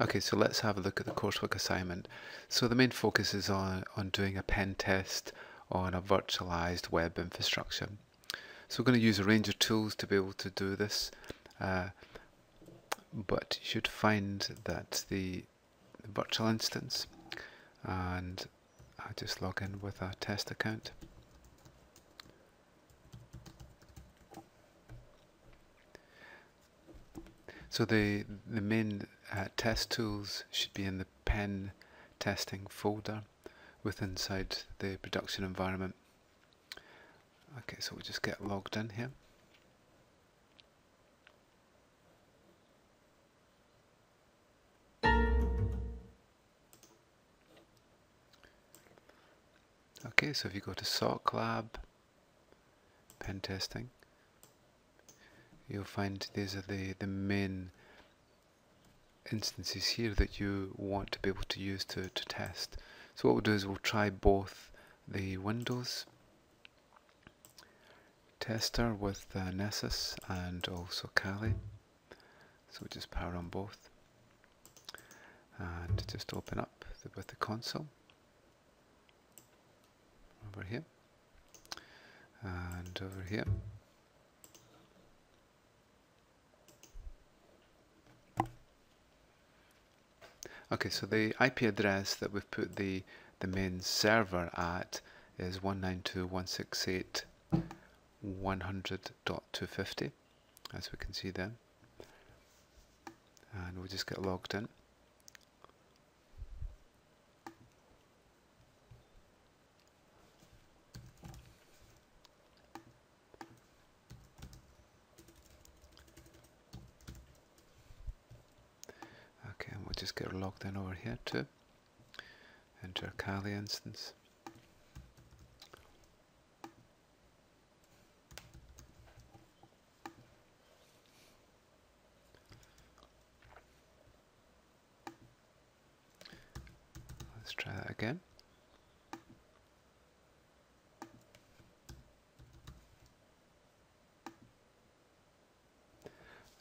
Okay, so let's have a look at the coursework assignment. So the main focus is on doing a pen test on a virtualized web infrastructure. So we're going to use a range of tools to be able to do this, but you should find that the virtual instance, and I just log in with a test account. So the main test tools should be in the pen testing folder inside the production environment. Okay, so we'll just get logged in here. Okay, so if you go to SOC Lab, pen testing, you'll find these are the main instances here that you want to be able to use to test. So what we'll do is we'll try both the Windows tester with Nessus and also Kali. So we'll just power on both and just open up with the console over here and over here. Okay, so the IP address that we've put the main server at is 192.168.100.250, as we can see there. And we'll just get logged in. Okay, and we'll just get logged in over here too. Enter a Kali instance. Let's try that again.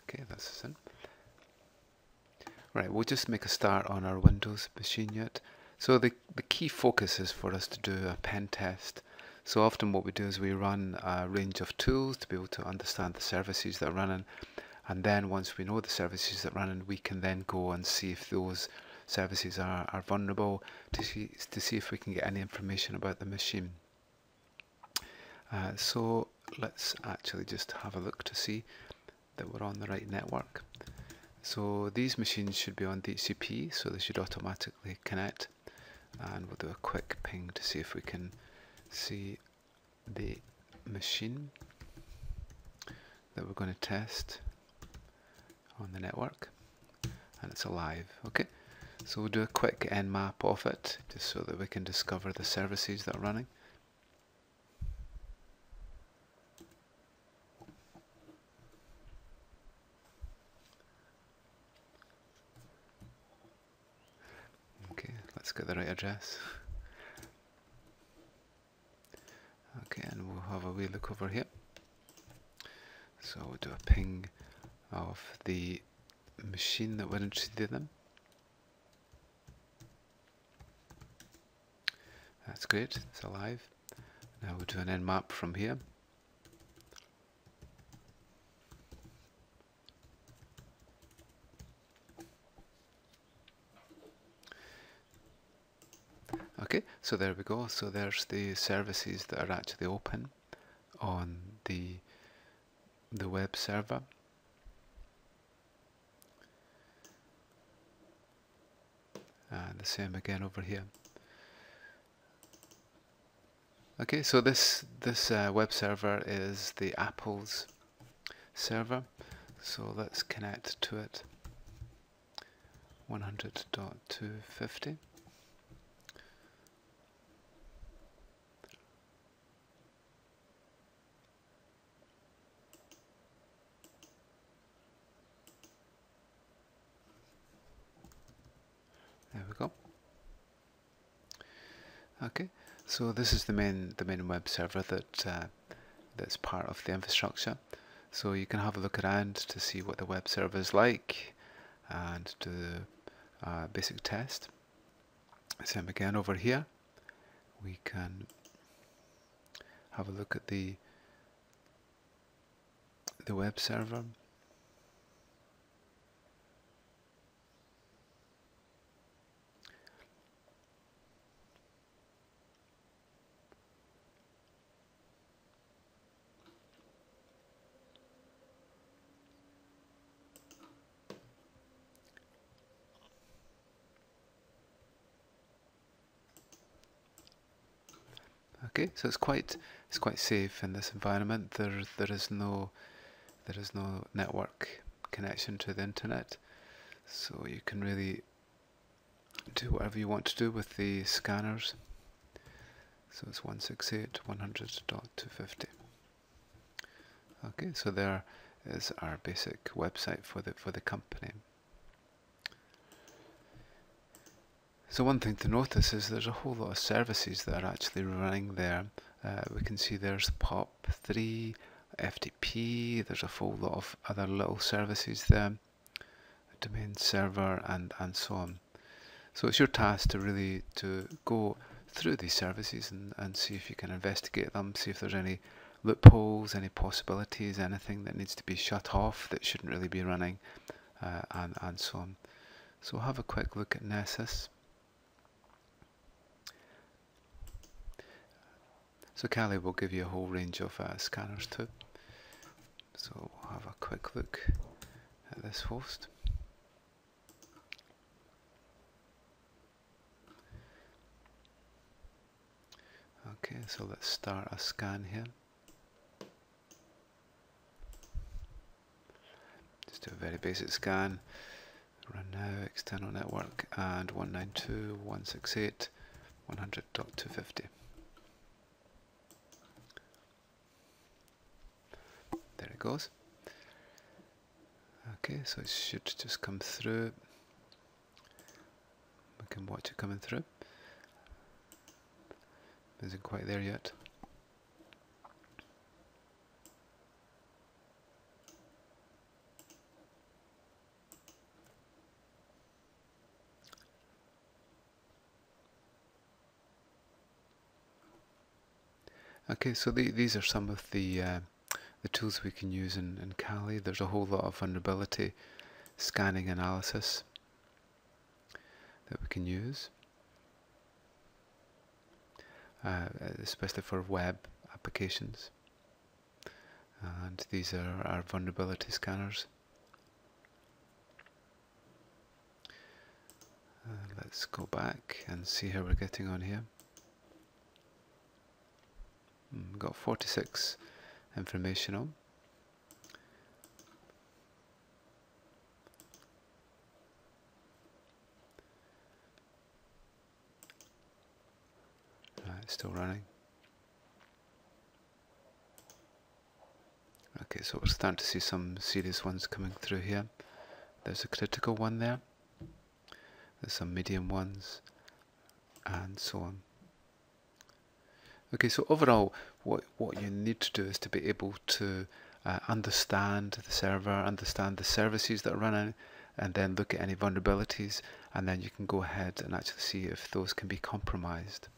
Okay, that's us in. Right, we'll just make a start on our Windows machine yet. So the key focus is for us to do a pen test. So often what we do is we run a range of tools to be able to understand the services that are running, and then once we know the services that are running, we can then go and see if those services are vulnerable, to see if we can get any information about the machine. So let's actually just have a look to see that we're on the right network. So these machines should be on DHCP, so they should automatically connect, and we'll do a quick ping to see if we can see the machine that we're going to test on the network, and it's alive. Okay, so we'll do a quick nmap of it just so that we can discover the services that are running. Let's get the right address. Okay, and we'll have a wee look over here. So we'll do a ping of the machine that we're interested in. That's great, it's alive. Now we'll do an nmap from here. Okay, so there we go. So there's the services that are actually open on the web server. And the same again over here. Okay, so this web server is the Apple's server. So let's connect to it. 100.250. There we go. Okay, so this is the main web server that's part of the infrastructure. So you can have a look around to see what the web server is like, and do basic test. Same again over here. We can have a look at the web server. Okay, so it's quite safe in this environment. There is no network connection to the internet, so you can really do whatever you want to do with the scanners. So it's 168.100.250. Okay, so there is our basic website for the company. So one thing to notice is there's a whole lot of services that are actually running there. We can see there's POP3, FTP, there's a full lot of other little services there, domain server and so on. So it's your task to really go through these services and see if you can investigate them, see if there's any loopholes, any possibilities, anything that needs to be shut off that shouldn't really be running, and so on. So we'll have a quick look at Nessus. So Kali will give you a whole range of scanners too. So we'll have a quick look at this host. Okay, so let's start a scan here. Just do a very basic scan. Run now, external network, and 192.168.100.250. There it goes. Okay, so it should just come through. We can watch it coming through. Isn't quite there yet. Okay, so these are some of the tools we can use in Kali. There's a whole lot of vulnerability scanning analysis that we can use, especially for web applications. And these are our vulnerability scanners. Let's go back and see how we're getting on here. We've got 46 informational. It's still running. Okay, so we're starting to see some serious ones coming through here. There's a critical one there. There's some medium ones, and so on. Okay, so overall, what you need to do is to be able to understand the server, understand the services that are running, and then look at any vulnerabilities, and then you can go ahead and actually see if those can be compromised.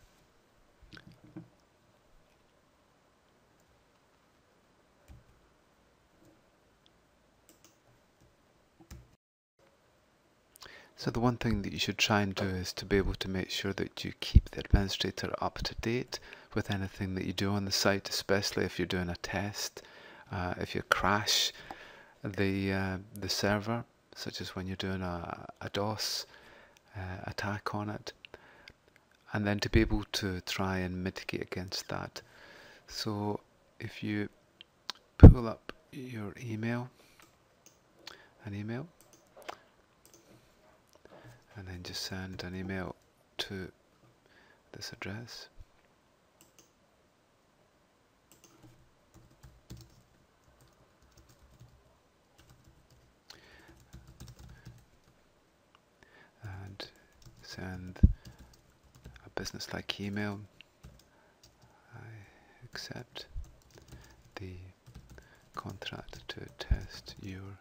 So the one thing that you should try and do is to be able to make sure that you keep the administrator up to date with anything that you do on the site, especially if you're doing a test. If you crash the server, such as when you're doing a DOS attack on it, and then to be able to try and mitigate against that. So if you pull up your email, and then just send an email to this address. And send a business-like email. I accept the contract to test your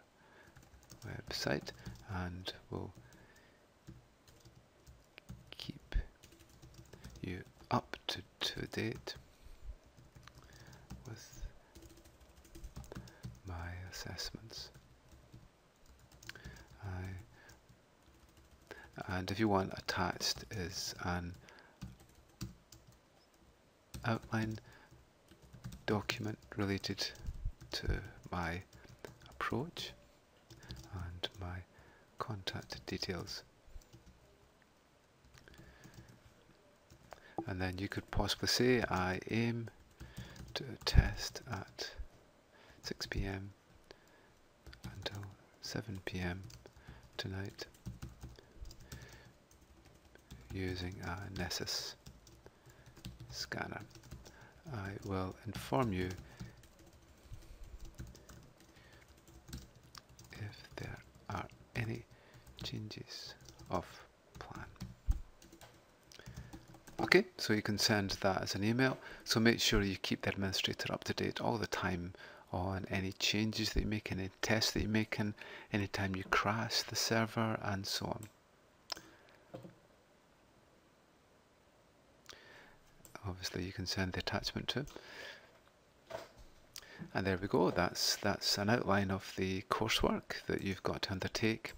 website, and we'll to date with my assessments. And if you want, attached is an outline document related to my approach and my contact details. And then you could possibly say, I aim to test at 6 p.m. until 7 p.m. tonight using a Nessus scanner. I will inform you if there are any changes of plan. Okay, so you can send that as an email. So make sure you keep the administrator up to date all the time on any changes that you make, any tests that you make, and any time you crash the server and so on. Obviously you can send the attachment to. And there we go, that's an outline of the coursework that you've got to undertake.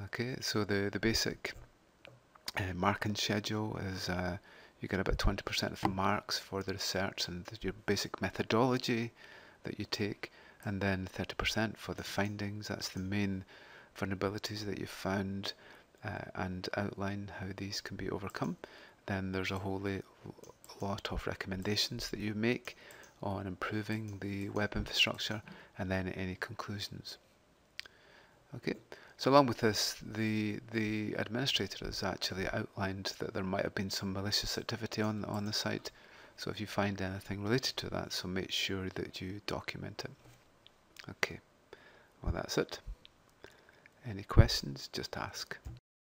Okay, so the basic marking schedule is you get about 20% of the marks for the research and your basic methodology that you take, and then 30% for the findings. That's the main vulnerabilities that you've found and outline how these can be overcome. Then there's a whole lot of recommendations that you make on improving the web infrastructure, and then any conclusions. Okay, so along with this, the administrator has actually outlined that there might have been some malicious activity on the site. So if you find anything related to that, so make sure that you document it. Okay, well that's it. Any questions, just ask.